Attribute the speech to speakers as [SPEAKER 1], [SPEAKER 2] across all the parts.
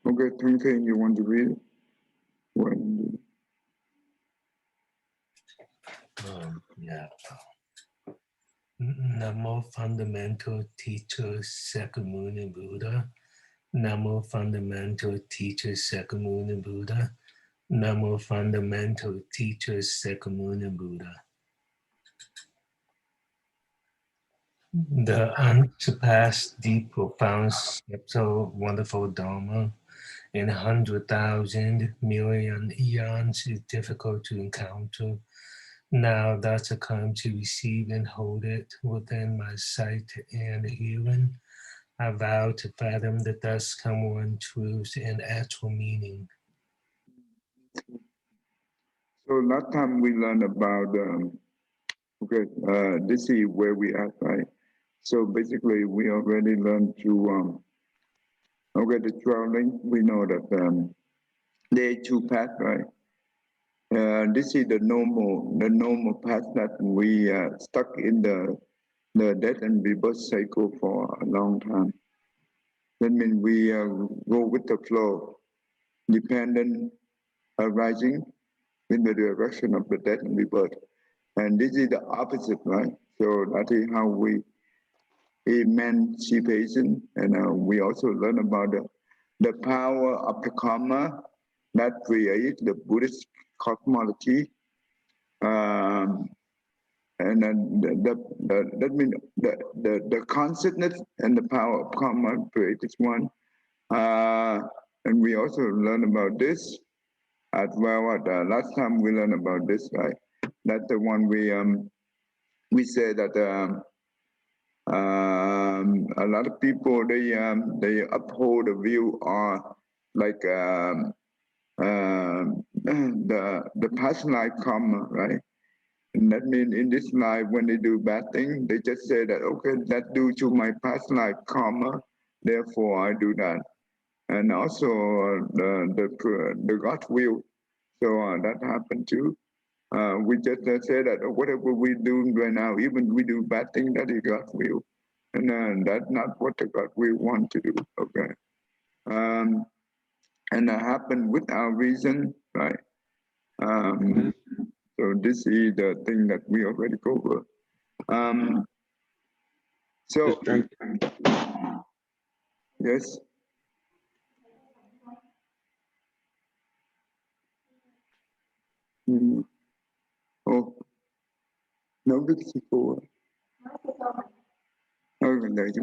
[SPEAKER 1] Okay, Twinkling, you want to read it?
[SPEAKER 2] Yeah. Namo Fundamental Teacher Sakyamuni Buddha. Namo Fundamental Teacher Sakyamuni Buddha. Namo Fundamental Teacher Sakyamuni Buddha. The unsurpassed, deep, profound, subtle, wonderful Dharma in 100,000 million eons is difficult to encounter. Now thus I come to receive and hold it within my sight and hearing. I vow to fathom the thus come one truth and actual meaning.
[SPEAKER 1] So last time we learned about, this is where we are, right? So basically we already learned to, the 12 links, we know that there are two paths, right? This is the normal path that we stuck in the death and rebirth cycle for a long time. That means we go with the flow, dependent arising in the direction of the death and rebirth. And this is the opposite, right? So that is how we emancipation, and we also learn about the power of the karma that creates the Buddhist cosmology. And then that means the consciousness and the power of karma create this one. And we also learn about this as well. Last time we learned about this, right? That's the one we say that a lot of people they uphold the view or like the past life karma, right? And that means in this life, when they do bad things, they just say that, okay, that's due to my past life karma, therefore I do that. And also the God's will. So that happened too. We just say that whatever we do right now, even we do bad things, that is God's will. And that's not what the God will want to do, okay? And that happened without reason, right? So this is the thing that we already covered. So, yes. Oh, no big people. Oh, đấy chứ.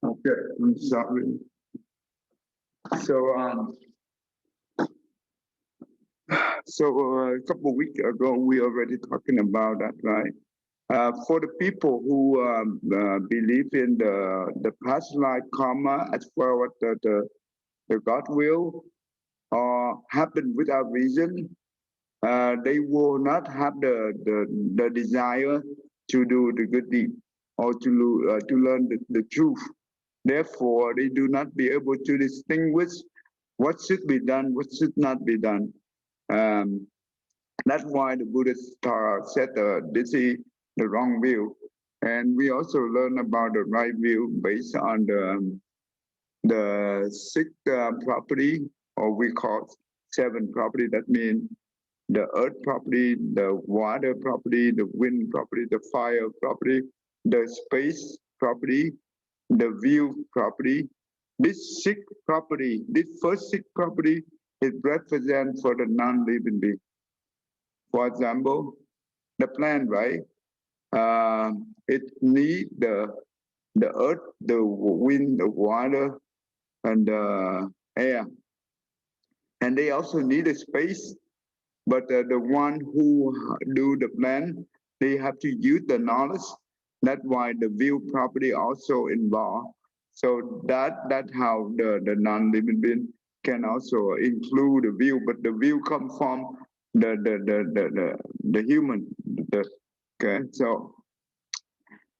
[SPEAKER 1] Okay, I'm sorry. So, a couple of weeks ago, we already talking about that, right? For the people who believe in the past life karma as well as the God will happen without reason, they will not have the desire to do the good deed or to learn the truth. Therefore, they do not be able to distinguish what should be done, what should not be done. Um, that's why the Buddhist said this is the wrong view. And we also learn about the right view based on the sixth property, or we call seven property. That means the earth property, the water property, the wind property, the fire property, the space property, the view property. This sixth property, this first sixth property is represent for the non-living being. For example, the plant, right? It needs the earth, the wind, the water, and the air. And they also need a space, but the one who do the plan, they have to use the knowledge. That's why the view property also involved. So that's how the non-living being can also include the view, but the view comes from the human. Okay, so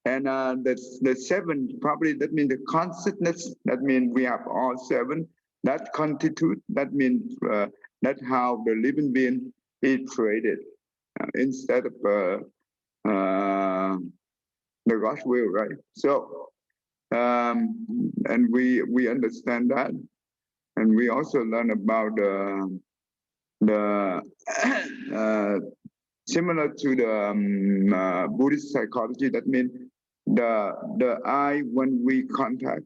[SPEAKER 1] and the seven probably that means the consciousness. That means we have all seven. That constitute. That means that's how the living being is created instead of the God's will, right? So and we understand that, and we also learn about the similar to the Buddhist psychology. That means the eye when we contact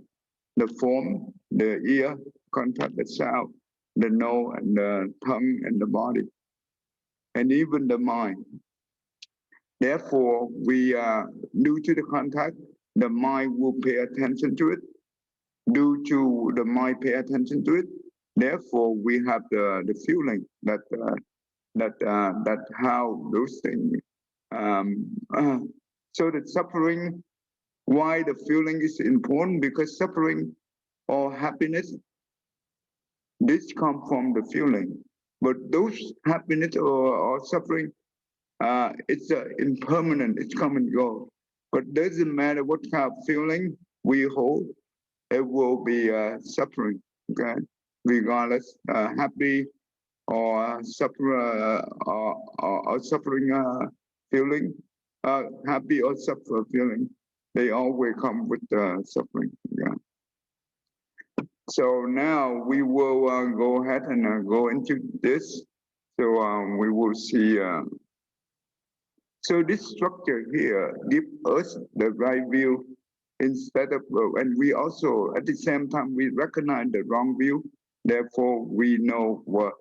[SPEAKER 1] the form, the ear contact the sound, the nose and the tongue and the body, and even the mind. Therefore, we due to the contact, the mind will pay attention to it. Due to the mind pay attention to it, therefore we have the feeling that that how those things. Um, uh, so the suffering, why the feeling is important? Because suffering or happiness, this come from the feeling. But those happiness or suffering, it's impermanent. It's come and go. But doesn't matter what kind of feeling we hold, it will be suffering. Okay, regardless, happy or suffer or suffering feeling, happy or suffer feeling, they always come with suffering. Yeah. So now we will go ahead and go into this. So we will see. So this structure here gives us the right view instead of, and we also at the same time we recognize the wrong view. Therefore, we know what,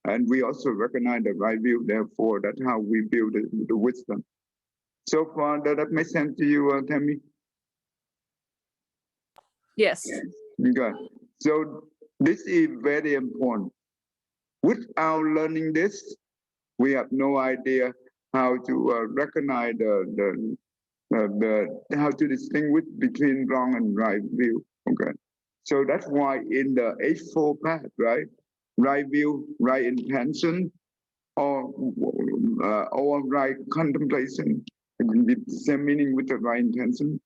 [SPEAKER 1] and we also recognize the right view. Therefore, that's how we build the wisdom. So far, does that make sense to you, Tammy?
[SPEAKER 3] Yes.
[SPEAKER 1] Good. So this is very important. Without learning this, we have no idea how to recognize how to distinguish between wrong and right view. Okay, so that's why in the Eightfold Path, right, right view, right intention, or right contemplation, with the same meaning with the right intention.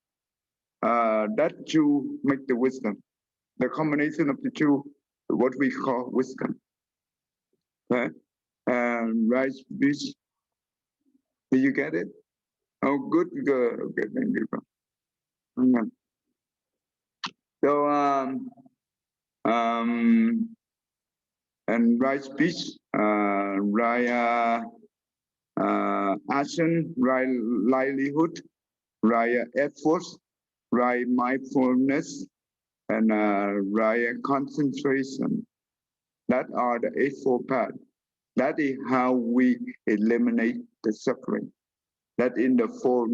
[SPEAKER 1] That two make the wisdom. The combination of the two, what we call wisdom. Okay, and right speech. Did you get it? Oh, good, good. Okay, thank you. Okay. So and right speech, right action, right livelihood, right efforts, right mindfulness, and right concentration. That are the Eightfold Path. That is how we eliminate the suffering. That in the four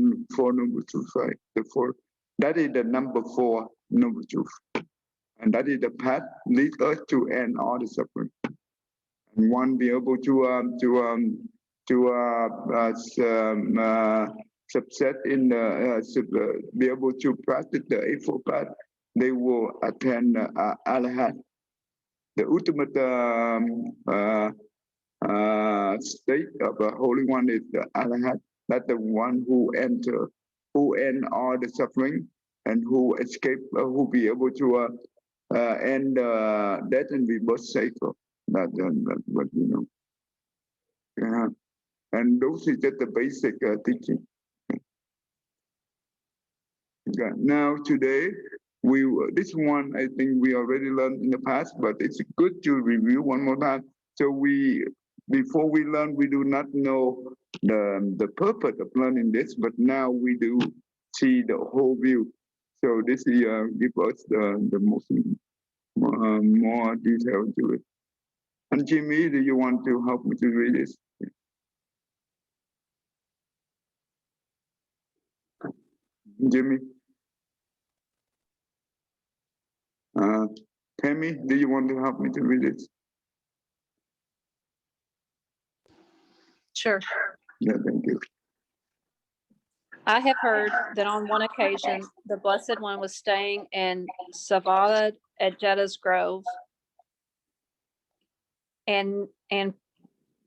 [SPEAKER 1] noble truths, right? The four. That is the number 4 noble truth, and that is the path leads us to end all the suffering. And one be able subset in the be able to practice the Eightfold Path, they will attend Arhat. The ultimate state of the Holy One is the Arhat. That's the one who end all the suffering and who escape, who be able to end death and rebirth cycle. That's what you know. Yeah. And those is just the basic teaching. Okay. Now today, this one I think we already learned in the past, but it's good to review one more time. So before we learn, we do not know the purpose of learning this, but now we do see the whole view. So this give us the most more detail to it. And Jimmy, do you want to help me to read this? Jimmy? Tammy, do you want to help me to read it?
[SPEAKER 3] Sure.
[SPEAKER 1] Yeah, thank you.
[SPEAKER 3] I have heard that on one occasion, the Blessed One was staying in Savada at Jetta's Grove. and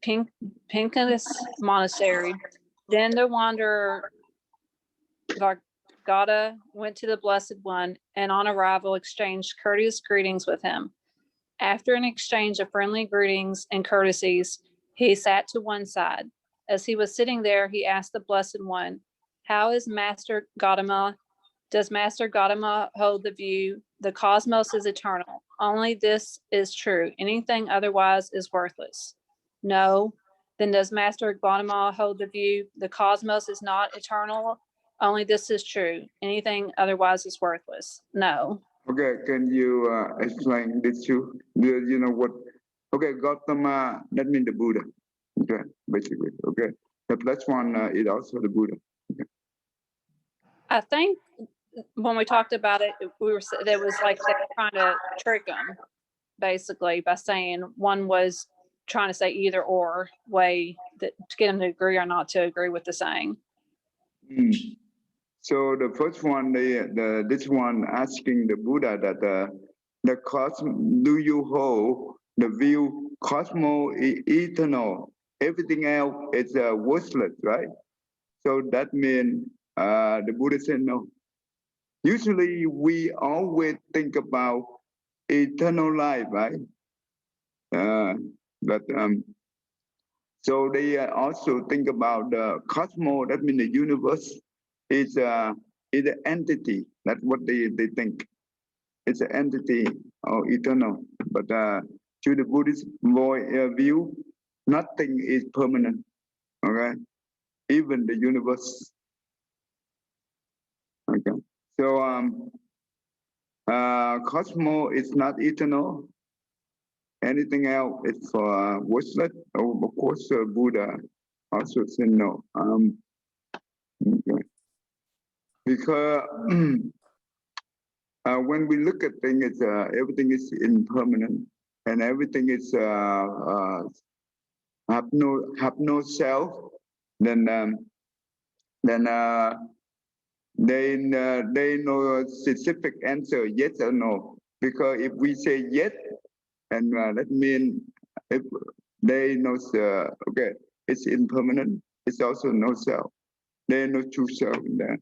[SPEAKER 3] Pincus Monastery. Then the wanderer Vargata went to the Blessed One, and on arrival exchanged courteous greetings with him. After an exchange of friendly greetings and courtesies, he sat to one side. As he was sitting there, he asked the Blessed One, "How is Master Gautama? Does Master Gautama hold the view the cosmos is eternal? Only this is true. Anything otherwise is worthless." No. Then does Master Gautama hold the view the cosmos is not eternal? Only this is true. Anything otherwise is worthless. No.
[SPEAKER 1] Okay, can you explain this too? You know what? Okay, Gautama, that means the Buddha. Okay, basically. Okay, the plus one is also the Buddha. Okay.
[SPEAKER 3] I think when we talked about it, there was like they were trying to trick them, basically, by saying one was trying to say either or way that to get them to agree or not to agree with the saying.
[SPEAKER 1] So the first one, this one asking the Buddha that the cosmos, do you hold the view cosmos is eternal, everything else is worthless, right? So that means the Buddha said no. Usually we always think about eternal life, right? But so they also think about the cosmos, that means the universe is an entity. That's what they think. It's an entity or eternal. But to the Buddhist view, nothing is permanent. Okay, even the universe. Okay, so cosmos is not eternal. Anything else is for worthless. Oh, of course, Buddha also said no. Okay. Because when we look at things, everything is impermanent, and everything is have no self. Then they know specific answer yes or no. Because if we say yes, and that means if they know okay, it's impermanent. It's also no self. There is no true self in there.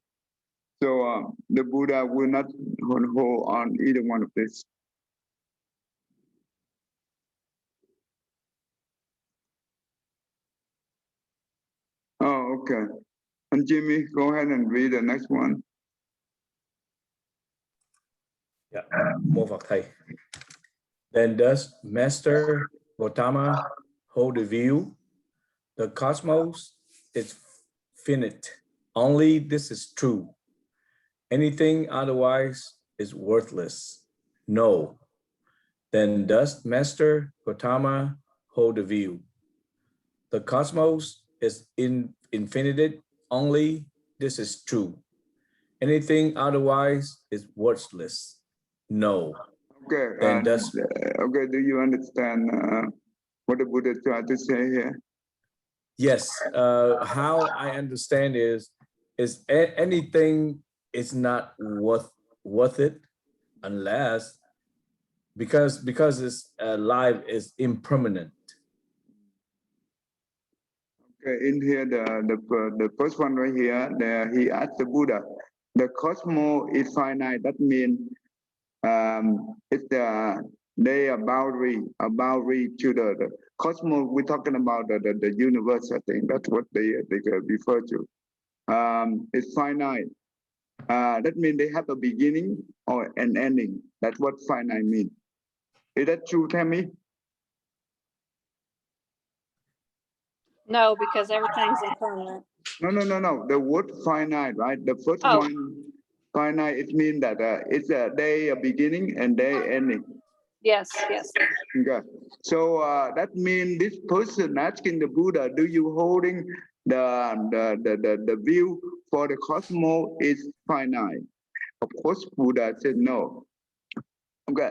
[SPEAKER 1] So the Buddha will not hold on either one of this. Oh, okay. And Jimmy, go ahead and read the next one.
[SPEAKER 4] Yeah, mô Phật thầy. Then does Master Gautama hold the view the cosmos is finite? Only this is true. Anything otherwise is worthless. No. Then does Master Gautama hold the view the cosmos is infinite? Only this is true. Anything otherwise is worthless. No.
[SPEAKER 1] Okay.
[SPEAKER 4] Then
[SPEAKER 1] okay. Do you understand what the Buddha tried to say here?
[SPEAKER 4] Yes. How I understand is anything is not worth it unless because it's life is impermanent.
[SPEAKER 1] Okay. In here, the first one right here, he asked the Buddha, the cosmos is finite. That means it's they are boundary to the cosmos. We're talking about the universe. I think that's what they refer to. It's finite. That means they have a beginning or an ending. That's what finite means. Is that true, Tammy?
[SPEAKER 3] No, because everything's impermanent.
[SPEAKER 1] No. The word finite, right? The first one, finite, it means that it's a day a beginning and day ending.
[SPEAKER 3] Yes.
[SPEAKER 1] Okay. So that means this person asking the Buddha, do you holding the view for the cosmos is finite? Of course, Buddha said no. Okay.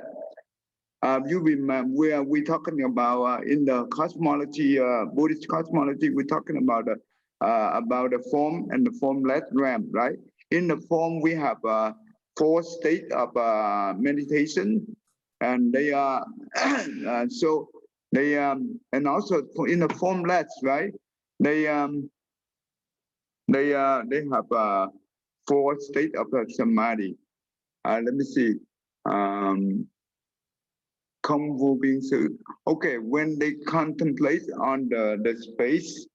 [SPEAKER 1] You remember we're talking about in the cosmology, Buddhist cosmology, we're talking about the form and the formless realm, right? In the form, we have 4 states of meditation, and they are so They and also in the formless, right? They have 4 state of samadhi. Let me see. Không vô biên sự. Okay, when they contemplate on the space,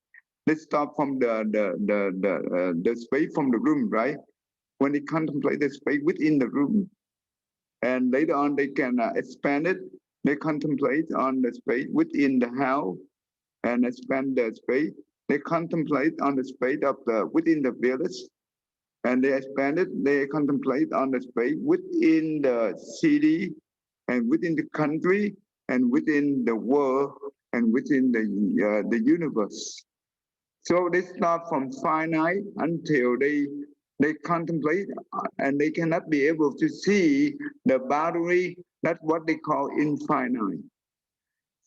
[SPEAKER 1] they start from the space from the room, right? When they contemplate the space within the room, and later on they can expand it. They contemplate on the space within the house and expand the space. They contemplate on the space of within the village, and they expand it. They contemplate on the space within the city and within the country and within the world and within the universe. So they start from finite until they contemplate and they cannot be able to see the boundary. That's what they call infinite.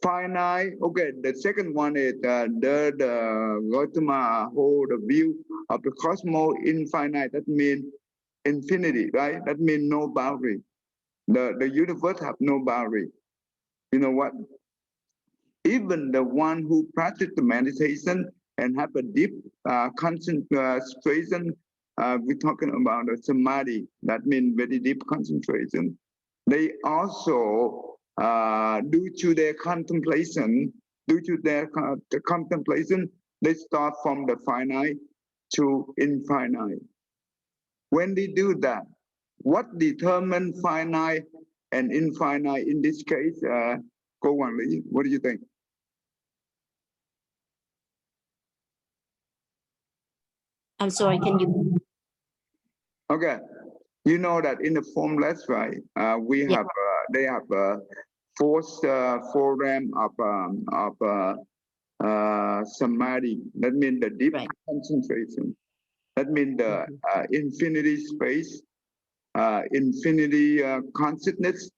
[SPEAKER 1] Finite, okay, the second one is the Gautama hold the view of the cosmos infinite. That means infinity, right? That means no boundary. The universe have no boundary. You know what? Even the one who practice the meditation and have a deep concentration, we're talking about a samadhi, that means very deep concentration. They also, due to their contemplation, they start from the finite to infinite. When they do that, what determines finite and infinite in this case? Cô Hoàng Lý, what do you think?
[SPEAKER 5] I'm sorry, can you?
[SPEAKER 1] Okay, you know that in the formless, right? We have they have a four-realm of samadhi. That means the deep concentration. That means the infinity space, infinity consciousness.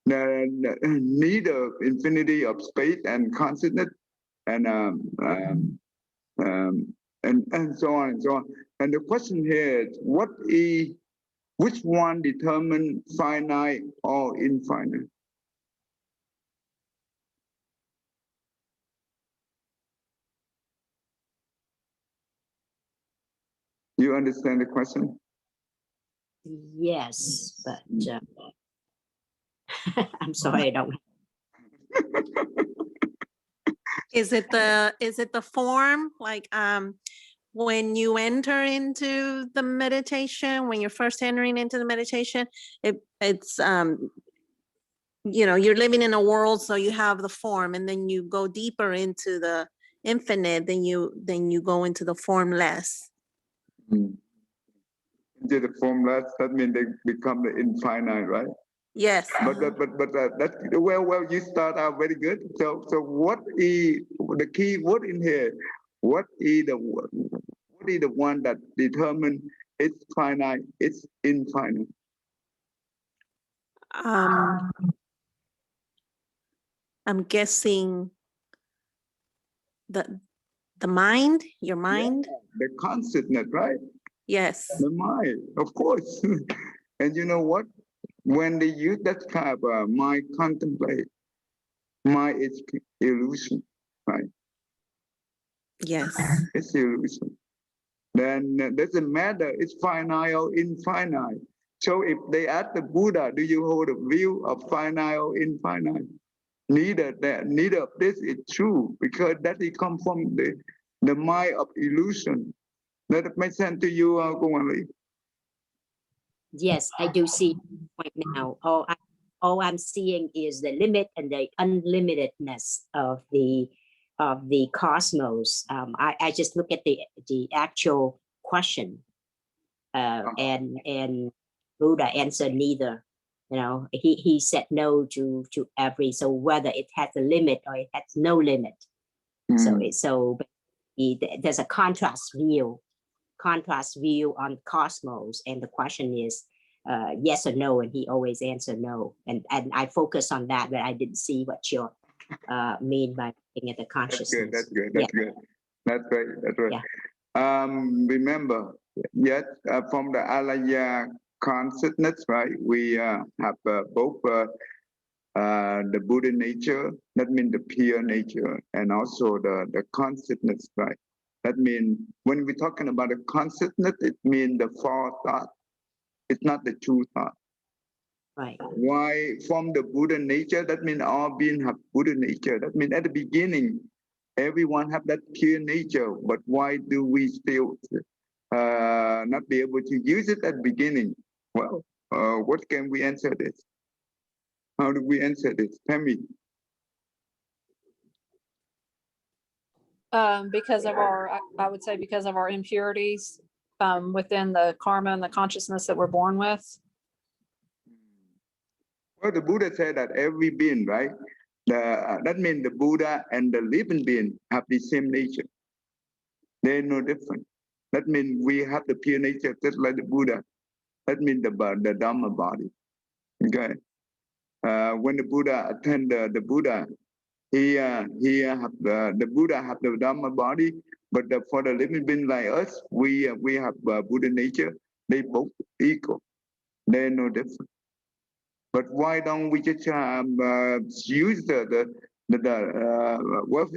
[SPEAKER 1] The need of infinity of space and consciousness and so on and so on. And the question here is, which one determines finite or infinite? You understand the question?
[SPEAKER 5] Yes, but I'm sorry, I don't.
[SPEAKER 6] Is it the form, like when you enter into the meditation, when you're first entering into the meditation, it's you know, you're living in a world, so you have the form, and then you go deeper into the infinite, then you go into the formless.
[SPEAKER 1] Into the formless, that means they become the infinite, right?
[SPEAKER 6] Yes.
[SPEAKER 1] But that well, you start out very good. So what is the key word in here? What is the one that determines it's finite, it's infinite?
[SPEAKER 6] I'm guessing the mind, your mind.
[SPEAKER 1] Yeah, the consciousness, right?
[SPEAKER 6] Yes.
[SPEAKER 1] The mind, of course. And you know what? When they use that kind of mind contemplate, mind is illusion, right?
[SPEAKER 6] Yes.
[SPEAKER 1] It's illusion. Then doesn't matter, it's finite or infinite. So if they ask the Buddha, do you hold a view of finite or infinite? Neither of this is true, because that it comes from the mind of illusion. Does that make sense to you, Cô Hoàng Lý?
[SPEAKER 5] Yes, I do see the point now. All I'm seeing is the limit and the unlimitedness of the cosmos. I just look at the actual question, and Buddha answered neither. You know, he said no to every. So whether it has a limit or it has no limit. There's a contrast view on cosmos, and the question is yes or no, and he always answered no, and I focus on that, but I didn't see what you mean by looking at the consciousness.
[SPEAKER 1] That's good. That's right.
[SPEAKER 5] Yeah.
[SPEAKER 1] Remember, yet from the Alaya consciousness, right? We have both the Buddha nature, that means the pure nature, and also the consciousness, right? That means when we're talking about the consciousness, it means the false thought. It's not the true thought.
[SPEAKER 5] Right.
[SPEAKER 1] Why from the Buddha nature? That means all beings have Buddha nature. That means at the beginning, everyone have that pure nature. But why do we still not be able to use it at the beginning? Well, what can we answer this? How do we answer this? Tell me.
[SPEAKER 3] Because of our, I would say because of our impurities within the karma and the consciousness that we're born with.
[SPEAKER 1] Well, the Buddha said that every being, right? That means the Buddha and the living being have the same nature. They're no different. That means we have the pure nature just like the Buddha. That means the Dhamma body. Okay. When the Buddha attend the Buddha, he have the Buddha have the Dhamma body, but for the living being like us, we have Buddha nature. They both equal. They're no different. But why don't we just use well,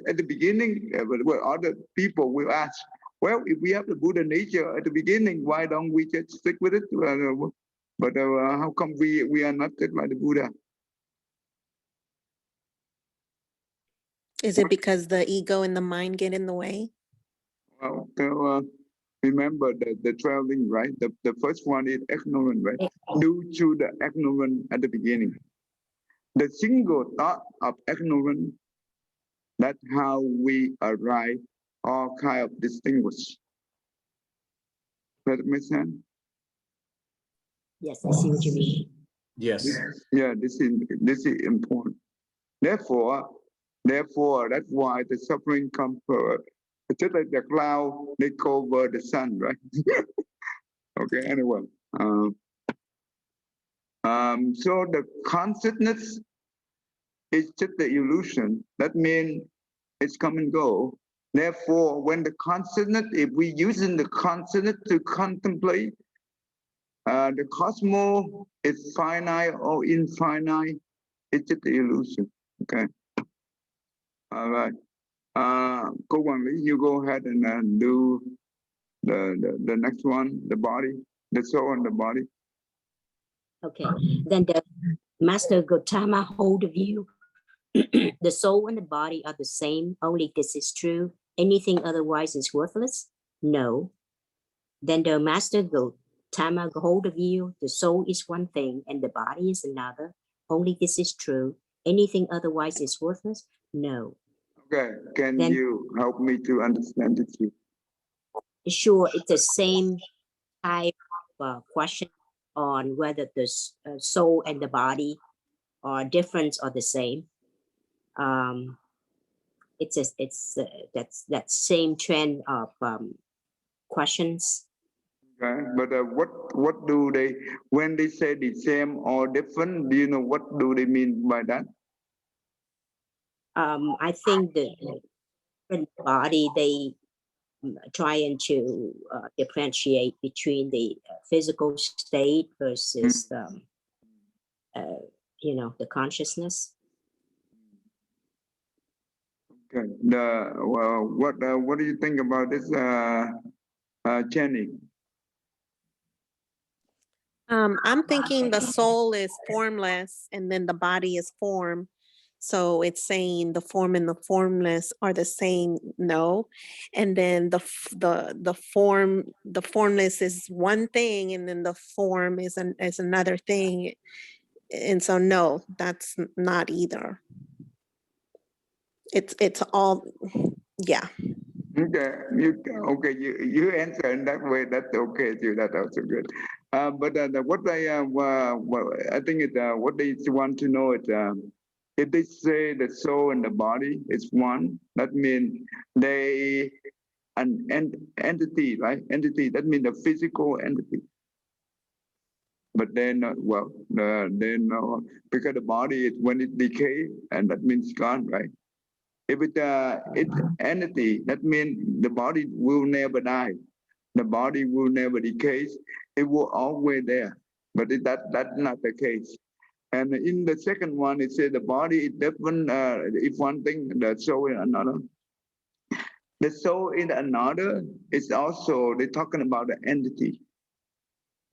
[SPEAKER 1] at the beginning, well, other people will ask, well, if we have the Buddha nature at the beginning, why don't we just stick with it? But how come we are not just like the Buddha?
[SPEAKER 6] Is it because the ego and the mind get in the way?
[SPEAKER 1] Well, so, remember the traveling, right? The first one is ignorant, right? Due to the ignorant at the beginning. The single thought of ignorance, that's how we arrive all kind of distinguish. Does that make sense?
[SPEAKER 5] Yes, I see what you mean.
[SPEAKER 4] Yes.
[SPEAKER 1] Yeah, this is important. Therefore, that's why the suffering comes first. It's just like the cloud, they cover the sun, right? Okay, anyway. So the consciousness is just the illusion. That means it's come and go. Therefore, when the consciousness, if we using the consciousness to contemplate, the cosmos is finite or infinite, it's just the illusion. Okay. All right. Cô quản lý, you go ahead and do the next one, the body, the soul and the body.
[SPEAKER 5] Okay. Then the Master Gautama hold of you. The soul and the body are the same. Only this is true. Anything otherwise is worthless? No. Then the Master Gautama hold of you. The soul is one thing and the body is another. Only this is true. Anything otherwise is worthless? No.
[SPEAKER 1] Okay, can
[SPEAKER 5] Then,
[SPEAKER 1] you help me to understand it too?
[SPEAKER 5] Sure, it's the same type of question on whether the soul and the body are different or the same. It's that same trend of questions.
[SPEAKER 1] Okay, but what do they, when they say the same or different, do you know what do they mean by that?
[SPEAKER 5] I think the different body, they trying to differentiate between the physical state versus the consciousness.
[SPEAKER 1] Okay. What do you think about this, Jenny?
[SPEAKER 6] I'm thinking the soul is formless and then the body is form. So it's saying the form and the formless are the same. No. And then the formless is one thing and then the form is another thing. And so no, that's not either. It's all, yeah.
[SPEAKER 1] Okay, you answer in that way. That's okay too. That's also good. But what I think is what they want to know is if they say the soul and the body is one, that means they an entity, right? Entity. That means the physical entity. But they're not they're not, because the body is when it decays, and that means gone, right? If it's entity, that means the body will never die. The body will never decay. It will always there. but that's not the case. And in the second one, it said the body is different. If one thing, the soul in another. The soul in another is also, they're talking about the entity.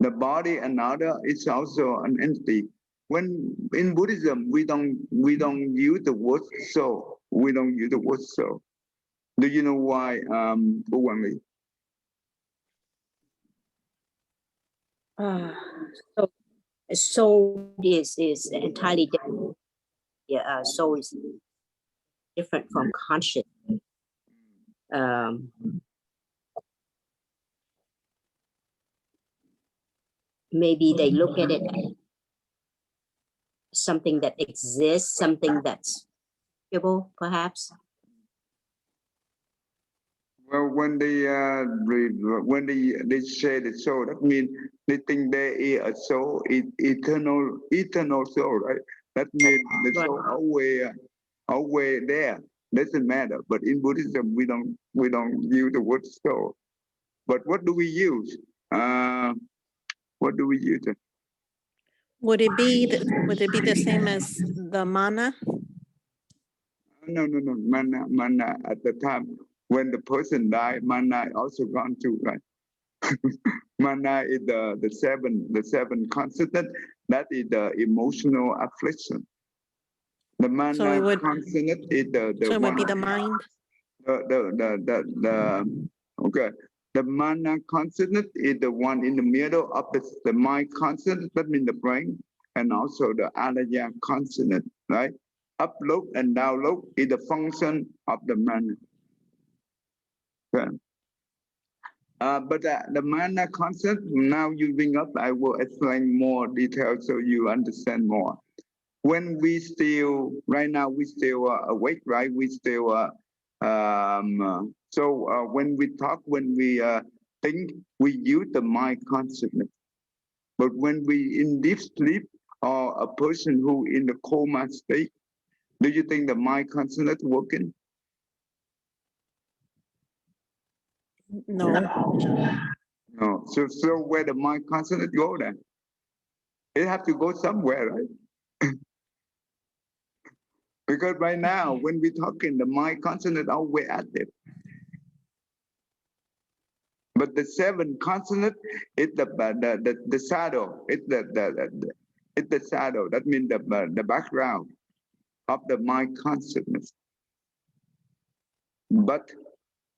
[SPEAKER 1] The body another is also an entity. When in Buddhism, we don't use the word soul. We don't use the word soul. Do you know why, Pu Quang Ly?
[SPEAKER 5] So soul is entirely different. Yeah, soul is different from conscious. Maybe they look at it as something that exists, something that's visible, perhaps.
[SPEAKER 1] Well, when they say the soul, that means they think there is a soul, eternal soul, right? That means the soul always there. Doesn't matter. But in Buddhism, we don't use the word soul. But what do we use? What do we use?
[SPEAKER 6] Would it be the same as the mana?
[SPEAKER 1] No. Mana at the time when the person died, mana also gone too, right? Mana is the seven consonant. That is the emotional affliction. The mana
[SPEAKER 6] So it would-
[SPEAKER 1] consonant is the
[SPEAKER 6] So it would
[SPEAKER 1] one.
[SPEAKER 6] be the mind.
[SPEAKER 1] Okay. The mana consonant is the one in the middle of the mind consonant, that means the brain, and also the alaya consonant, right? Upload and download is the function of the mana. Okay. But the mana concept, now you bring up, I will explain more details so you understand more. When we still, right now, we still awake, right? We still, when we talk, when we think, we use the mind consciousness. But when we in deep sleep, or a person who in the coma state, do you think the mind consciousness working?
[SPEAKER 6] No.
[SPEAKER 1] No. So where the mind consciousness go then? It have to go somewhere, right? Because right now, when we're talking, the mind consonant always active. But the seven consonant is the shadow. It's the shadow. That means the background of the mind consciousness. But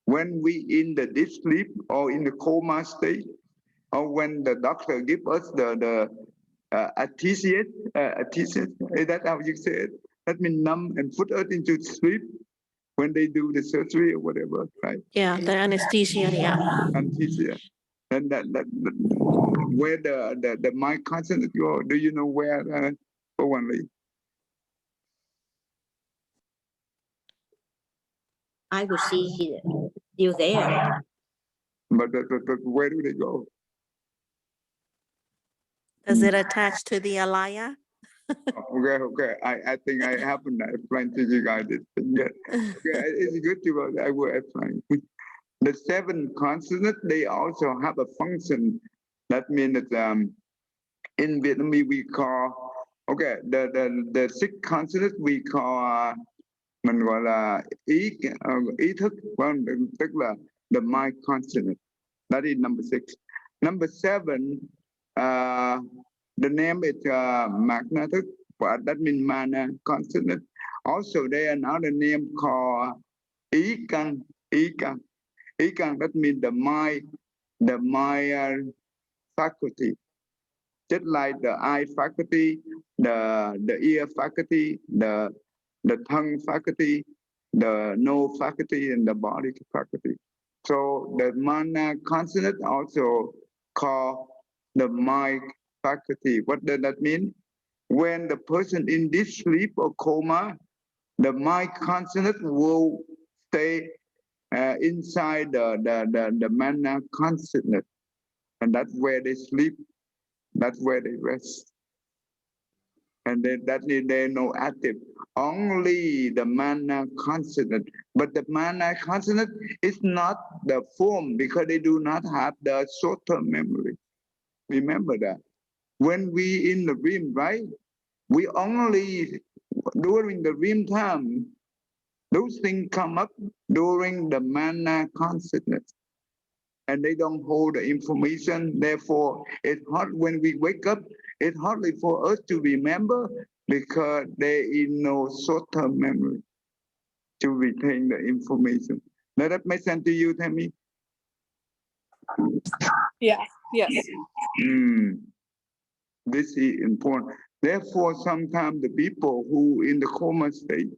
[SPEAKER 1] when we in the deep sleep or in the coma state, or when the doctor give us the anesthesia, is that how you say it? That means numb and put us into sleep when they do the surgery or whatever, right?
[SPEAKER 6] Yeah, the anesthesia, yeah.
[SPEAKER 1] Anesthesia. And that where the mind consciousness go, do you know where, Pu Quang Ly?
[SPEAKER 5] I would see it still there.
[SPEAKER 1] But where do they go?
[SPEAKER 6] Does it attach to the alaya?
[SPEAKER 1] Okay. I think I haven't explained to you guys this thing yet. Okay, it's good to go. I will explain. The seven consonants, they also have a function. That means that in Vietnamese we call, okay, the six consonants we call, mình gọi là ý thức, tức là the mind consonant. That is number 6. Number 7, the name is magna thức, but that means mana consonant. Also, there another name called ý căn. Ý căn, that means the mind faculty. Just like the eye faculty, the ear faculty, the tongue faculty, the nose faculty, and the body faculty. So the mana consonant also called the mind faculty. What does that mean? When the person in deep sleep or coma, the mind consonant will stay inside the mana consonant, and that's where they sleep. That's where they rest. And they're no active. Only the mana consonant. But the mana consonant is not the form because they do not have the short-term memory. Remember that. When we in the dream, right? We only, during the dream time, those things come up during the mana consciousness. And they don't hold the information. Therefore, it's hard when we wake up, it's hardly for us to remember because there is no short-term memory to retain the information. Does that make sense to you, Tammy?
[SPEAKER 3] Yeah, yes.
[SPEAKER 1] This is important. Therefore, sometimes the people who in the coma state,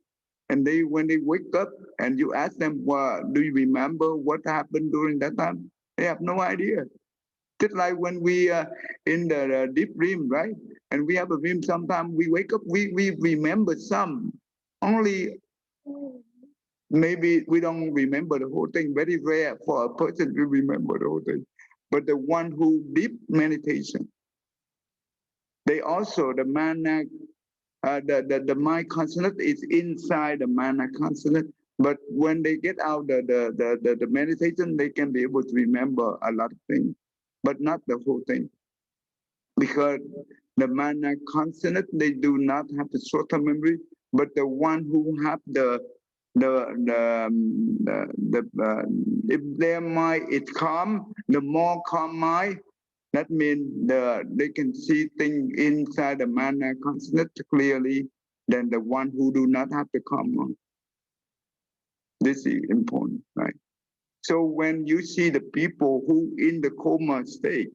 [SPEAKER 1] and when they wake up and you ask them, well, do you remember what happened during that time? They have no idea. Just like when we in the deep dream, right? And we have a dream, sometimes we wake up, we remember some. Only maybe we don't remember the whole thing. Very rare for a person to remember the whole thing. But the one who deep meditation, they also, the mana, the mind consonant is inside the mana consonant. But when they get out the meditation, they can be able to remember a lot of things, but not the whole thing. Because the mana consonant, they do not have the short-term memory, but the one who have if their mind is calm, the more calm mind, that means they can see things inside the mana consonant clearly than the one who do not have the calm mind. This is important, right? So when you see the people who in the coma state,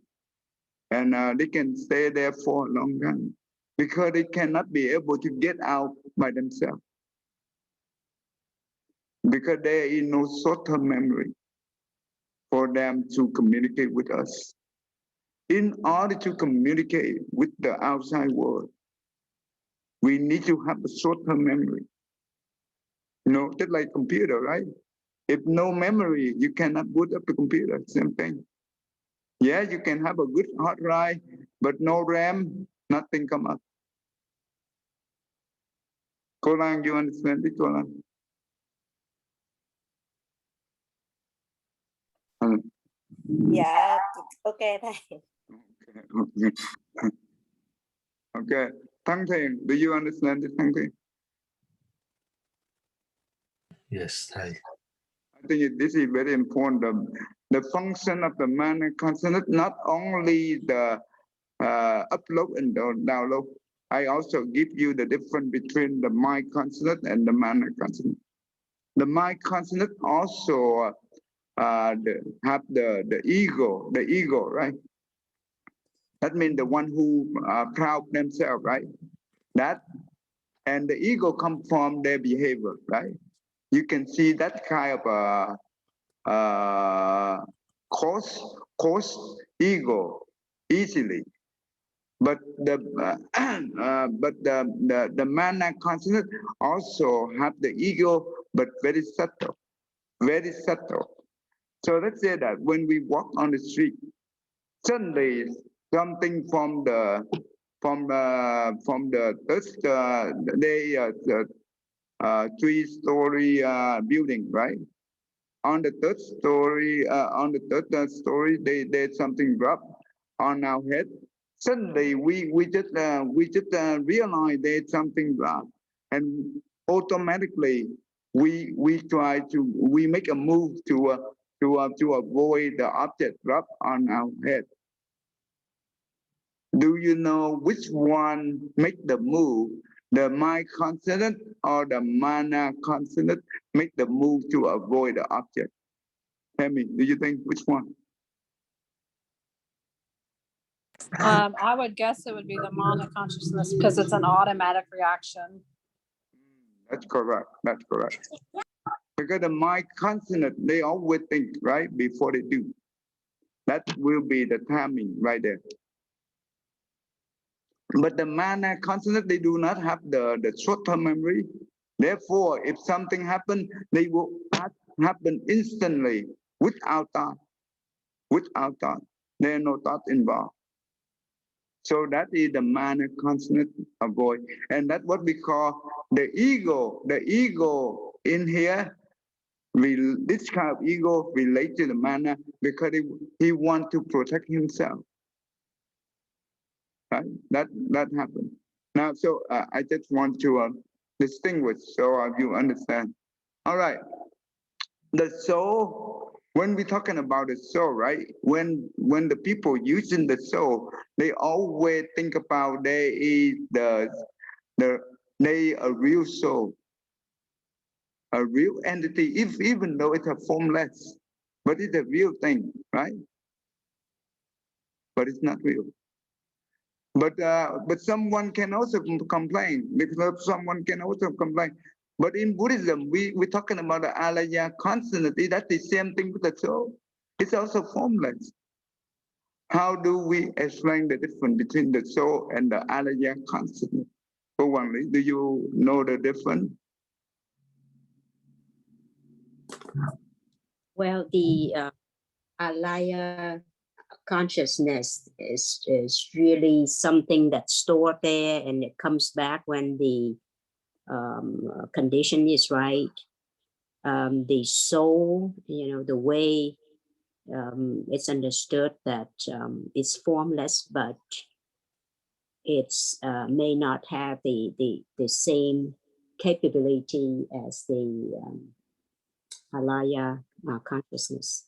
[SPEAKER 1] and they can stay there for a long time because they cannot be able to get out by themselves because there is no short-term memory for them to communicate with us. In order to communicate with the outside world, we need to have a short-term memory. You know, just like computer, right? If no memory, you cannot boot up the computer, same thing. Yeah, you can have a good hard drive, but no RAM, nothing come up. Cô Lan, you understand it, Cô Lan?
[SPEAKER 7] Dạ, ok thầy.
[SPEAKER 1] Okay. Thang Thiền, do you understand it, Thang Thiền?
[SPEAKER 2] Yes, Thầy.
[SPEAKER 1] I think this is very important. The function of the mana consonant, not only the upload and download. I also give you the difference between the mind consonant and the mana consonant. The mind consonant also have the ego, right? That means the one who proud themselves, right? That, and the ego comes from their behavior, right? You can see that kind of cause ego easily. But the mana consonant also have the ego, but very subtle, very subtle. So let's say that when we walk on the street, suddenly something from the three-story building, right? On the third story, there's something drop on our head. Suddenly, we just realize there's something drop, and automatically we make a move to avoid the object drop on our head. Do you know which one make the move? The mind consonant or the mana consonant make the move to avoid the object? Tell me, do you think which one?
[SPEAKER 3] I would guess it would be the mana consciousness because it's an automatic reaction.
[SPEAKER 1] That's correct. That's correct. Because the mind consonant, they always think, right, before they do. That will be the timing right there. But the mana consonant, they do not have the short-term memory. Therefore, if something happens, they will happen instantly without thought. Without thought. There are no thought involved. So that is the mana consonant avoid. And that's what we call the ego. The ego in here, this kind of ego relates to the mana because he wants to protect himself. right? That happened. Now, so I just want to distinguish so you understand. All right, the soul. When we're talking about the soul, right? When the people using the soul, they always think about they is they a real soul, a real entity, if even though it's a formless, but it's a real thing, right? But it's not real. But someone can also complain, because someone can also complain. But in Buddhism, we're talking about the alaya constantly. That's the same thing with the soul. It's also formless. How do we explain the difference between the soul and the alaya constant? For one, do you know the difference?
[SPEAKER 5] Well, the alaya consciousness is really something that's stored there, and it comes back when the condition is right. The soul, the way it's understood that it's formless, but it's may not have the same capability as the alaya consciousness.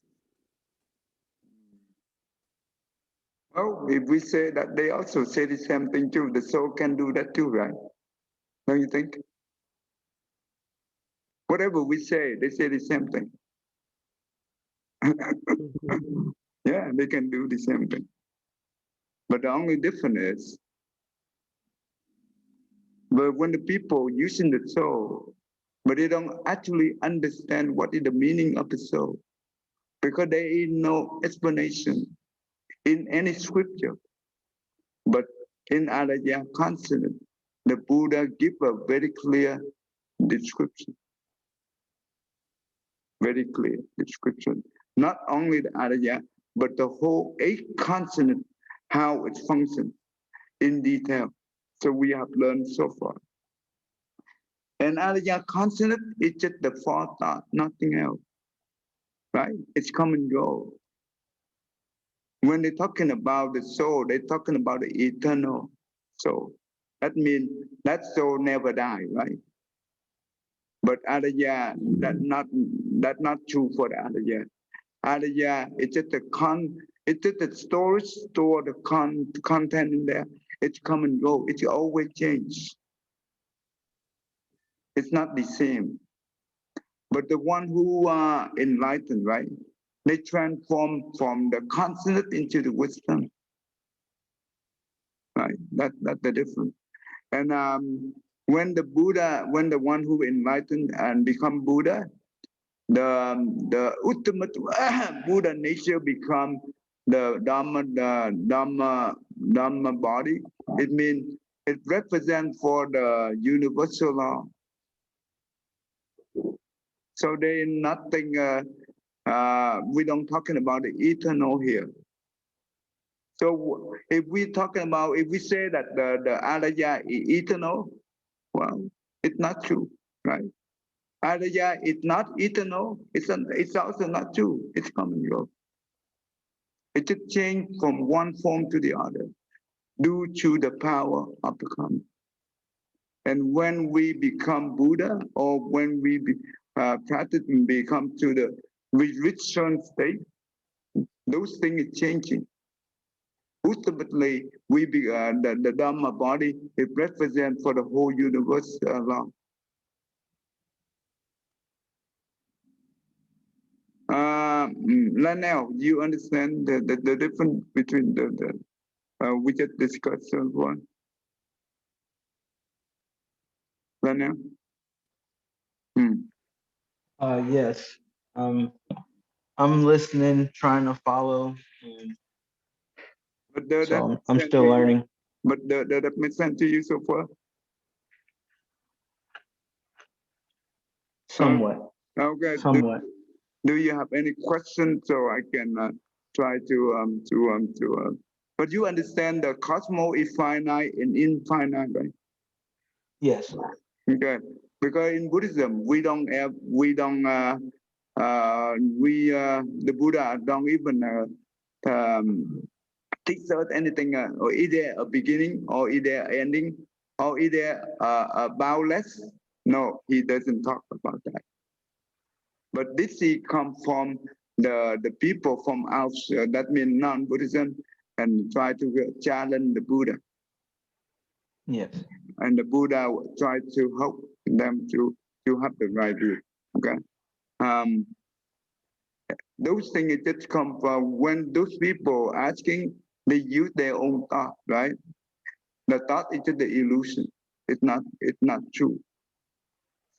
[SPEAKER 1] Well, if we say that, they also say the same thing too. The soul can do that too, right? Don't you think? Whatever we say, they say the same thing. Yeah, they can do the same thing. But the only difference is, but when the people using the soul, but they don't actually understand what is the meaning of the soul, because there is no explanation in any scripture. But in Alaya consonant, the Buddha give a very clear description. Very clear description. Not only the Alaya, but the whole 8 consonant, how it functions in detail. So we have learned so far. And Alaya consonant is just the forethought, nothing else. Right? It's come and go. When they're talking about the soul, they're talking about the eternal soul. That means that soul never die, right? But Alaya, that's not true for the Alaya. Alaya, it's just it's just the storage, store the content in there. It's come and go. It's always change. It's not the same. But the one who are enlightened, right? They transform from the consonant into the wisdom. Right? That's the difference. And when the one who enlightened and become Buddha, the ultimate Buddha nature become the Dhamma body. It means it represents for the universal law. So there is nothing. We don't talking about the eternal here. So if we say that the Alaya is eternal, well, it's not true, right? Alaya is not eternal. It's also not true. It's come and go. It just change from one form to the other due to the power of the karma. And when we become Buddha, or when we practice and become to the return state, those things are changing. Ultimately, the Dhamma body, it represents for the whole universe law. Lanel, you understand the difference between we just discussed one? Lanel?
[SPEAKER 8] Yes. I'm listening, trying to follow.
[SPEAKER 1] But
[SPEAKER 8] So I'm still learning.
[SPEAKER 1] But that makes sense to you so far?
[SPEAKER 8] Somewhat.
[SPEAKER 1] Okay.
[SPEAKER 8] Somewhat.
[SPEAKER 1] Do you have any questions so I can try to but you understand the cosmos is finite and infinite, right?
[SPEAKER 8] Yes.
[SPEAKER 1] Okay. Because in Buddhism the Buddha don't even teach us anything, or is there a beginning, or is there an ending, or is there a boundless? No, he doesn't talk about that. But this he come from the people from outside, that means non-Buddhism, and try to challenge the Buddha.
[SPEAKER 8] Yes.
[SPEAKER 1] And the Buddha tried to help them to have the right view. Okay. Those things just come from when those people asking, they use their own thought, right? The thought is just the illusion. It's not true.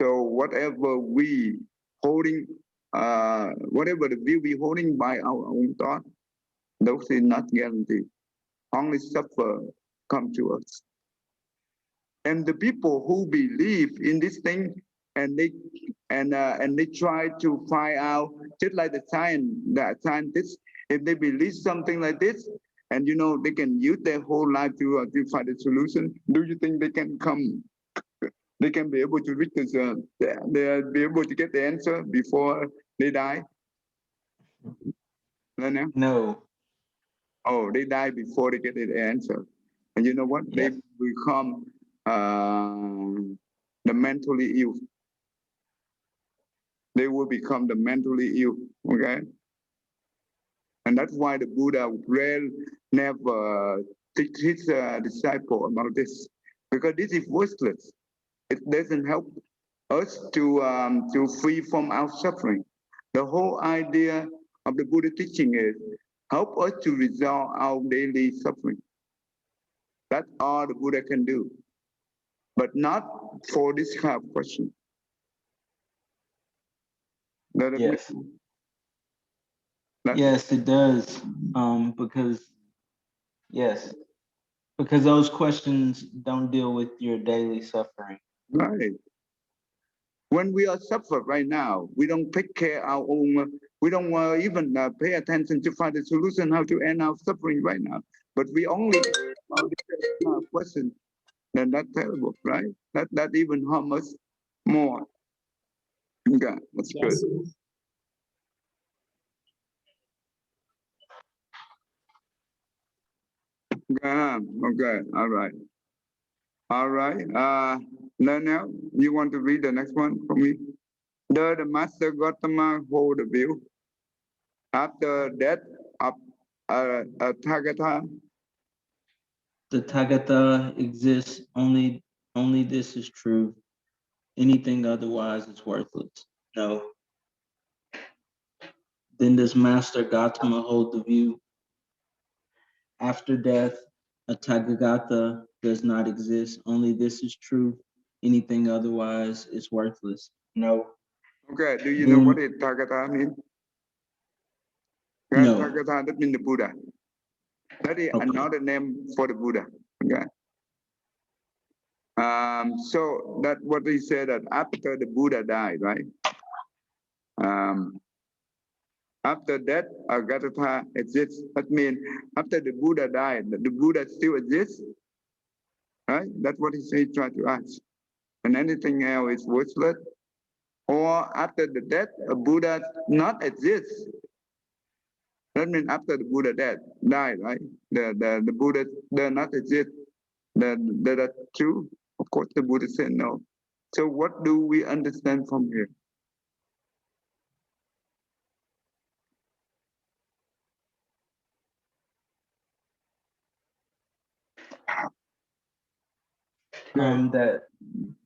[SPEAKER 1] So whatever we holding, whatever the view we holding by our own thought, those is not guaranteed. Only suffer come to us. And the people who believe in this thing, and they try to find out, just like the scientists, if they believe something like this, and they can use their whole life to find a solution. Do you think they can come? They can be able to reach this. They'll be able to get the answer before they die.
[SPEAKER 8] No.
[SPEAKER 1] Oh, they die before they get the answer. And you know what?
[SPEAKER 8] Yes.
[SPEAKER 1] They become the mentally ill. They will become the mentally ill. Okay. And that's why the Buddha never teach his disciple about this, because this is worthless. It doesn't help us to free from our suffering. The whole idea of the Buddha teaching is help us to resolve our daily suffering. That's all the Buddha can do, but not for this kind of question.
[SPEAKER 8] Yes. Yes, it does. Because those questions don't deal with your daily suffering.
[SPEAKER 1] Right. When we are suffering right now, we don't take care of our own, we don't even pay attention to find a solution how to end our suffering right now. But we only question, then that's terrible, right? That even harm us more. Okay, that's
[SPEAKER 5] Yes.
[SPEAKER 1] good. Okay, all right. All right. Now, you want to read the next one for me? The Master Gautama hold the view. After death of Tathagata,
[SPEAKER 8] The Tathagata exists, only this is true. Anything otherwise is worthless. No. Then does Master Gautama hold the view? After death, a Tathagata does not exist. Only this is true. Anything otherwise is worthless. No.
[SPEAKER 1] Okay, do you know what it Tathagata means?
[SPEAKER 8] No.
[SPEAKER 1] Tathagata, that means the Buddha. That is another name for the Buddha. Okay. So that what he said, that after the Buddha died, right? After that, Gautama exists. That means after the Buddha died, the Buddha still exists, right? That's what he tried to ask. And anything else is worthless. Or after the death, a Buddha not exists. That means after the Buddha died, right? The Buddha does not exist. That's true. Of course, the Buddha said no. So what do we understand from here?
[SPEAKER 8] That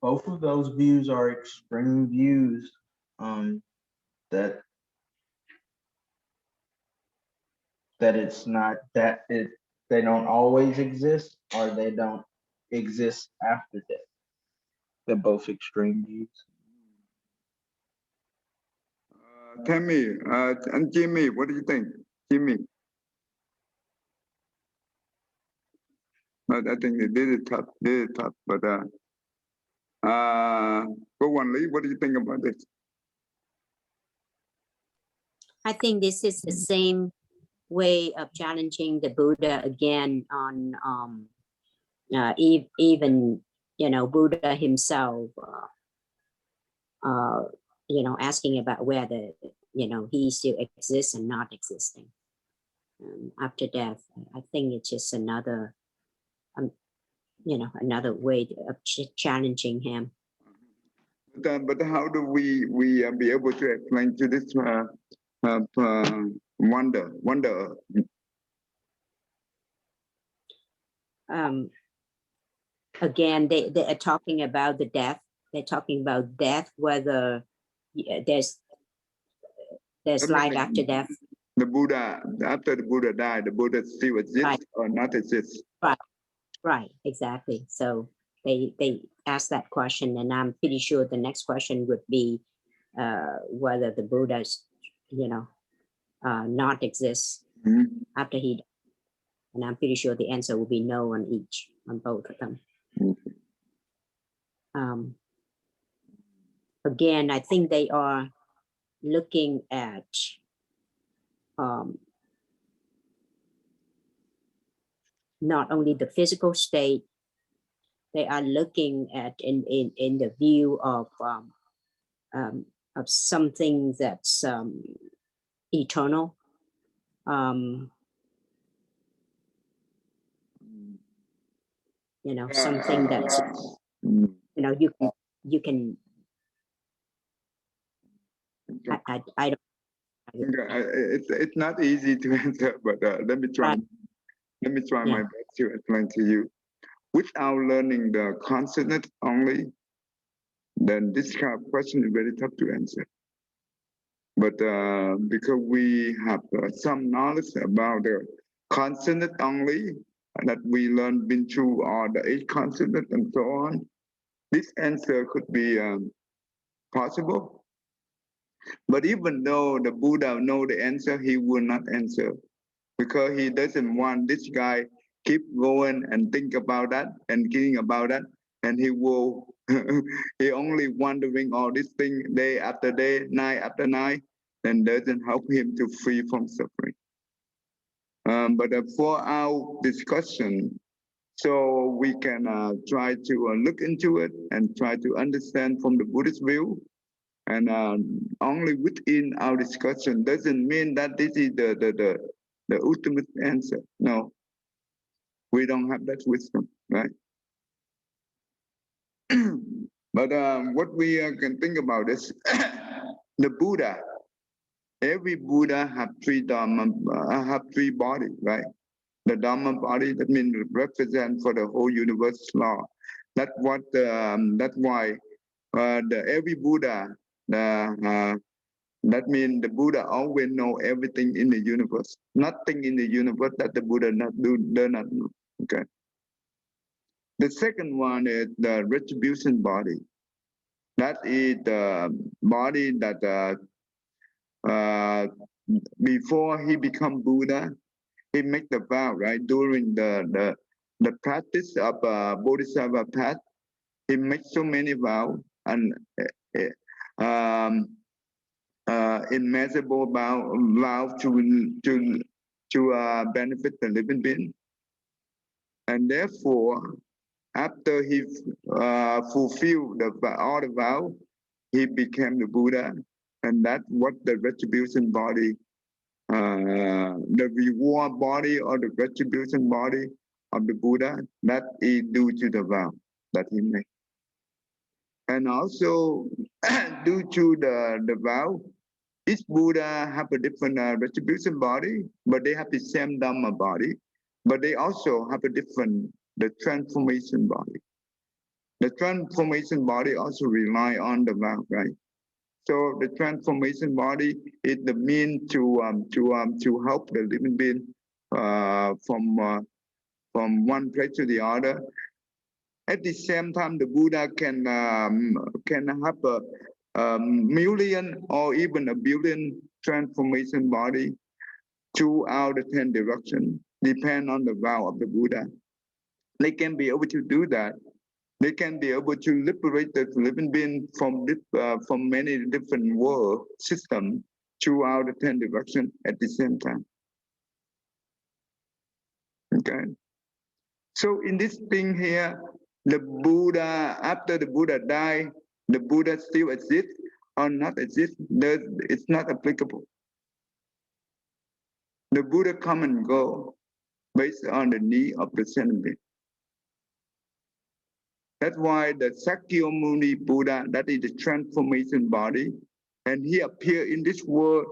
[SPEAKER 8] both of those views are extreme views. That it's not that they don't always exist, or they don't exist after death. They're both extreme views.
[SPEAKER 1] Tammy and Jimmy, what do you think? Jimmy? I think they did it tough, but go on, Lee, what do you think about this?
[SPEAKER 5] I think this is the same way of challenging the Buddha again on even Buddha himself asking about whether he still exists and not existing. after death. I think it's just another, another way of challenging him.
[SPEAKER 1] But how do we be able to explain to this wonder?
[SPEAKER 5] Again, they are talking about the death. They're talking about death, whether there's life after death.
[SPEAKER 1] The Buddha, after the Buddha died, the Buddha still exists
[SPEAKER 5] Right.
[SPEAKER 1] or not exists?
[SPEAKER 5] Right, exactly. So they asked that question, and I'm pretty sure the next question would be whether the Buddha's, not exists after he died. And I'm pretty sure the answer will be no on both of them. Again, I think they are looking at not only the physical state, they are looking at in the view of something that's eternal. Something that's you can I don't.
[SPEAKER 1] It's not easy to answer, but let me try. Let me try my best to explain to you. Without learning the consonant only, then this kind of question is very tough to answer. But because we have some knowledge about the consonant only, that we learned been through all the 8 consonants and so on, this answer could be possible. But even though the Buddha know the answer, he will not answer, because he doesn't want this guy keep going and think about that and thinking about that, and he will he only wondering all these things day after day, night after night, and doesn't help him to free from suffering. But for our discussion, so we can try to look into it and try to understand from the Buddhist view. And only within our discussion doesn't mean that this is the ultimate answer. No, we don't have that wisdom, right? But what we can think about is the Buddha. Every Buddha have 3 Dharma, have 3 bodies, right? The Dharma body, that means represent for the whole universe law. That's what. That's why every Buddha. That means the Buddha always know everything in the universe. Nothing in the universe that the Buddha does not know. Okay. The second one is the retribution body. That is the body that before he become Buddha, he make the vow, right? During the practice of Bodhisattva path, he makes so many vows and immeasurable vow to benefit the living being. And therefore, after he fulfilled all the vow, he became the Buddha. And that's what the retribution body, the reward body or the retribution body of the Buddha, that is due to the vow that he made. And also, due to the vow, each Buddha have a different retribution body, but they have the same Dhamma body, but they also have a different, the transformation body. The transformation body also rely on the vow, right? So the transformation body is the mean to help the living being from one place to the other. At the same time, the Buddha can have a million or even a billion transformation body throughout the 10 directions, depend on the vow of the Buddha. They can be able to do that. They can be able to liberate the living being from many different world systems throughout the 10 directions at the same time. Okay. So in this thing here, the Buddha, after the Buddha died, the Buddha still exists or not exist, it's not applicable. The Buddha come and go based on the need of the sentiment. That's why the Sakyamuni Buddha, that is the transformation body, and he appeared in this world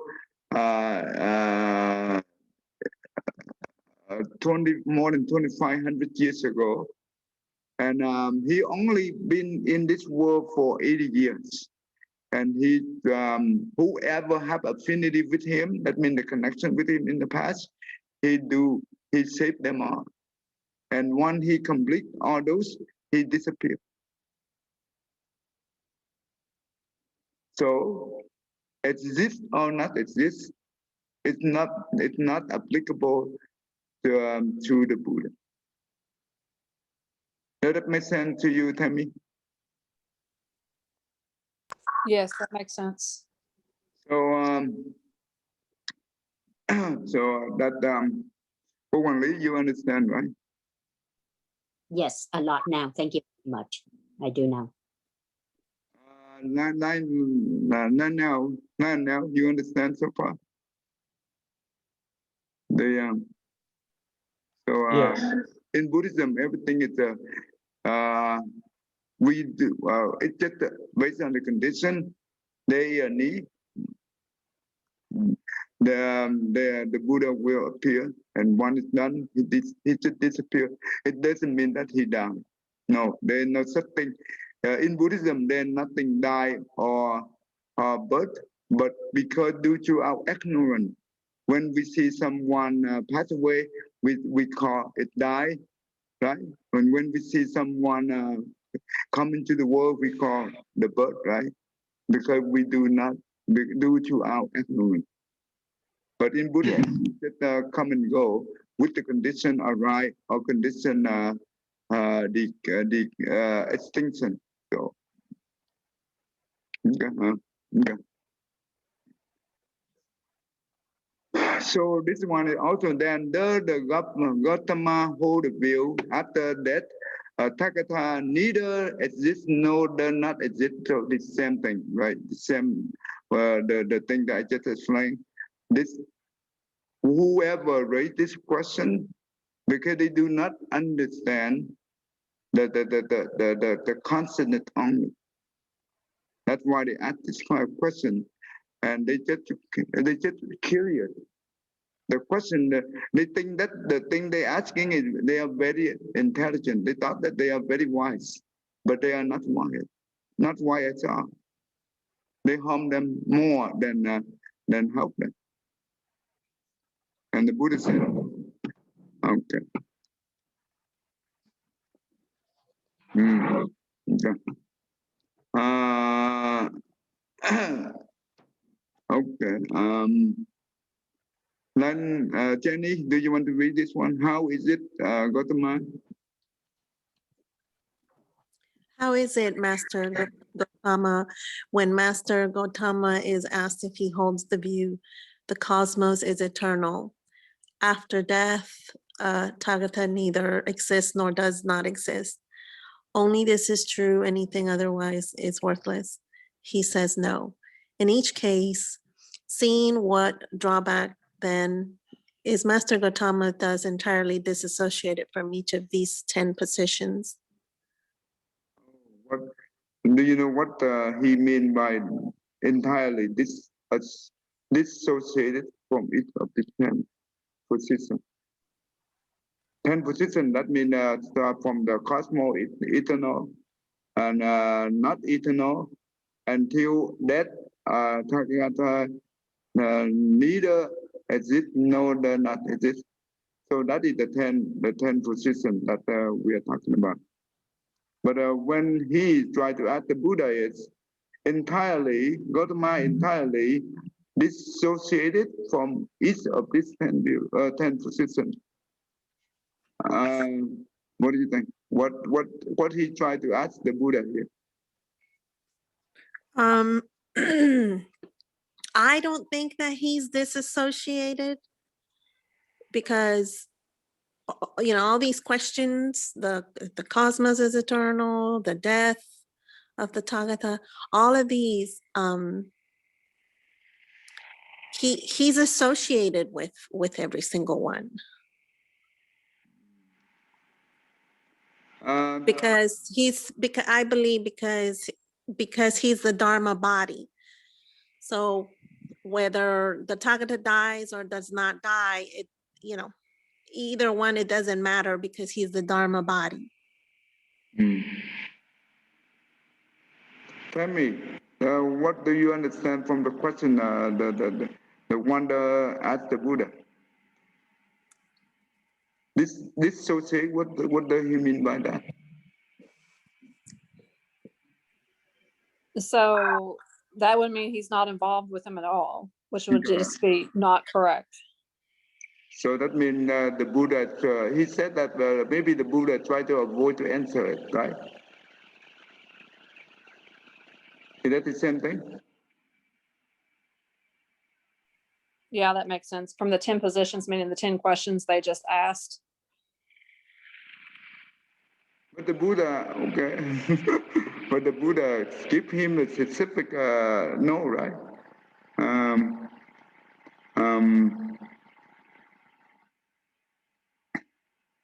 [SPEAKER 1] 20 more than 2,500 years ago, and he only been in this world for 80 years. And he, whoever have affinity with him, that means the connection with him in the past, he saved them all. And once he complete all those, he disappeared. So exist or not exist, it's not applicable to the Buddha. Does that make sense to you, Tammy?
[SPEAKER 3] Yes, that makes sense.
[SPEAKER 1] So so that for one, you understand, right?
[SPEAKER 5] Yes, a lot now. Thank you very much. I do now.
[SPEAKER 1] Now you understand so far.
[SPEAKER 8] Yes.
[SPEAKER 1] In Buddhism, everything is we do. It's just based on the condition they need. The Buddha will appear, and when it's done, he just disappear. It doesn't mean that he died. No, there is no such thing. In Buddhism, there's nothing die or birth, but because due to our ignorance, when we see someone pass away, we call it die, right? And when we see someone come into the world, we call the birth, right? Because we do not, due to our ignorance. But in Buddhism, it come and go with the condition arise or condition the extinction. So, okay. So this one is also then the Gautama hold the view after that Tathagata neither exists nor does not exist. So the same thing, right? The same the thing that I just explained. This whoever raised this question because they do not understand the consonant only. That's why they ask this kind of question, and they just curious. The question, they think that the thing they're asking is they are very intelligent. They thought that they are very wise, but they are not wise. Not wise at all. They harm them more than help them. And the Buddha said, okay. Okay. Okay. Then Jenny, do you want to read this one? How is it, Gautama?
[SPEAKER 6] How is it, Master Gautama, when Master Gautama is asked if he holds the view the cosmos is eternal? After death, Tathagata neither exists nor does not exist. Only this is true, anything otherwise is worthless. He says no. In each case, seeing what drawback then is Master Gautama thus entirely disassociated from each of these 10 positions?
[SPEAKER 1] What do you know what he mean by entirely dissociated from each of the 10 positions? 10 positions, that means from the cosmos eternal and not eternal until that Tathagata neither exist nor does not exist. So that is the 10 positions that we are talking about. But when he tried to ask the Buddha, it's entirely, Gautama entirely dissociated from each of these 10 positions. What do you think? What he tried to ask the Buddha here?
[SPEAKER 6] I don't think that he's disassociated because, you know, all these questions, the cosmos is eternal, the death of the Tathagata, all of these, he's associated with every single one. Because I believe because he's the Dharma body. So whether the Tathagata dies or does not die, either one, it doesn't matter because he's the Dharma body.
[SPEAKER 1] Tell me, what do you understand from the question the one asked the Buddha? This associate, what does he mean by that?
[SPEAKER 3] So that would mean he's not involved with him at all, which would just be not correct.
[SPEAKER 1] So that means the Buddha, he said that maybe the Buddha tried to avoid to answer it, right? Is that the same thing?
[SPEAKER 3] Yeah, that makes sense. From the 10 positions, meaning the 10 questions they just asked.
[SPEAKER 1] But the Buddha, okay, but the Buddha give him a specific no, right?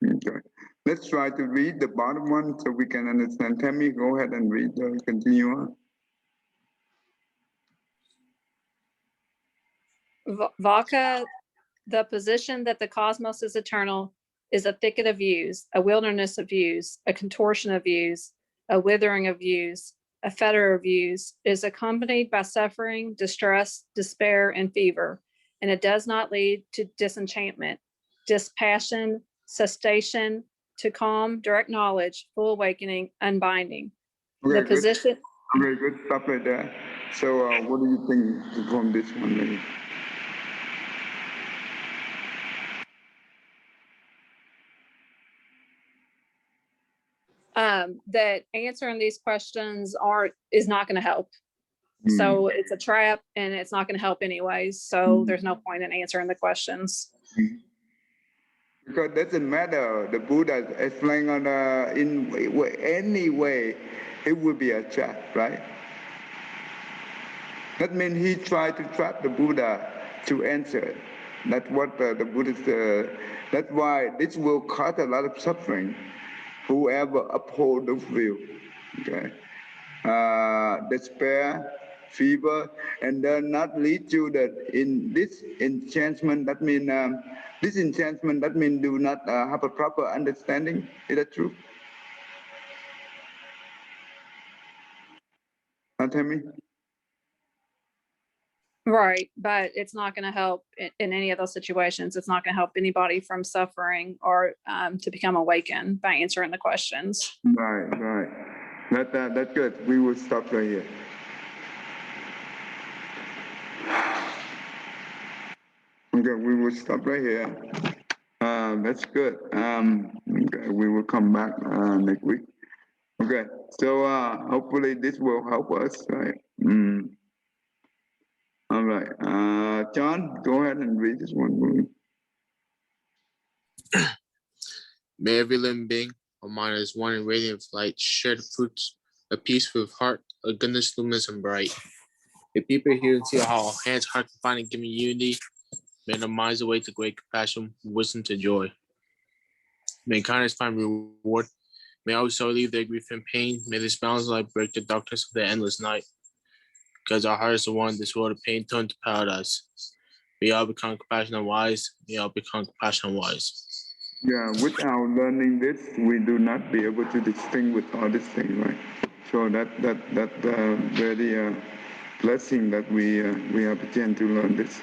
[SPEAKER 1] Okay. Let's try to read the bottom one so we can understand. Tammy, go ahead and read. Continue on.
[SPEAKER 3] Vaka, the position that the cosmos is eternal is a thicket of views, a wilderness of views, a contortion of views, a withering of views, a fetter of views, is accompanied by suffering, distress, despair, and fever, and it does not lead to disenchantment, dispassion, cessation, to calm, direct knowledge, full awakening, unbinding.
[SPEAKER 1] Okay,
[SPEAKER 3] The position.
[SPEAKER 1] Okay, good. Stop right there. So, what do you think from this one, maybe?
[SPEAKER 3] That answering these questions is not going to help. So it's a trap and it's not going to help anyways. So there's no point in answering the questions.
[SPEAKER 1] Because it doesn't matter. The Buddha explained on in any way, it would be a trap, right? That means he tried to trap the Buddha to answer. That's what the Buddhist. That's why this will cause a lot of suffering. Whoever uphold the view, okay, despair, fever, and then not lead to this enchantment. That means this enchantment. That means do not have a proper understanding. Is that true? Tell me.
[SPEAKER 3] Right, but it's not going to help in any of those situations. It's not going to help anybody from suffering or to become awakened by answering the questions.
[SPEAKER 1] Right. That's good. We will stop right here. Okay, we will stop right here. That's good. Okay, we will come back next week. Okay, so hopefully this will help us, right? All right, John, go ahead and read this one for me.
[SPEAKER 9] May every living being, or mind as one in radiant light, share the fruits of peace with heart, of goodness, luminous and bright. If people here and see how hands, heart can find and giving unity, may their minds awake to great compassion, wisdom to joy. May kindness find reward. May also leave their grief and pain. May this boundless light break the darkness of the endless night. Because our heart is the one, this world of pain turned to paradise. May all become compassionate and wise. May all become compassionate and wise.
[SPEAKER 1] Yeah, without learning this, we do not be able to distinguish all these things, right? So that very blessing that we have a chance to learn this.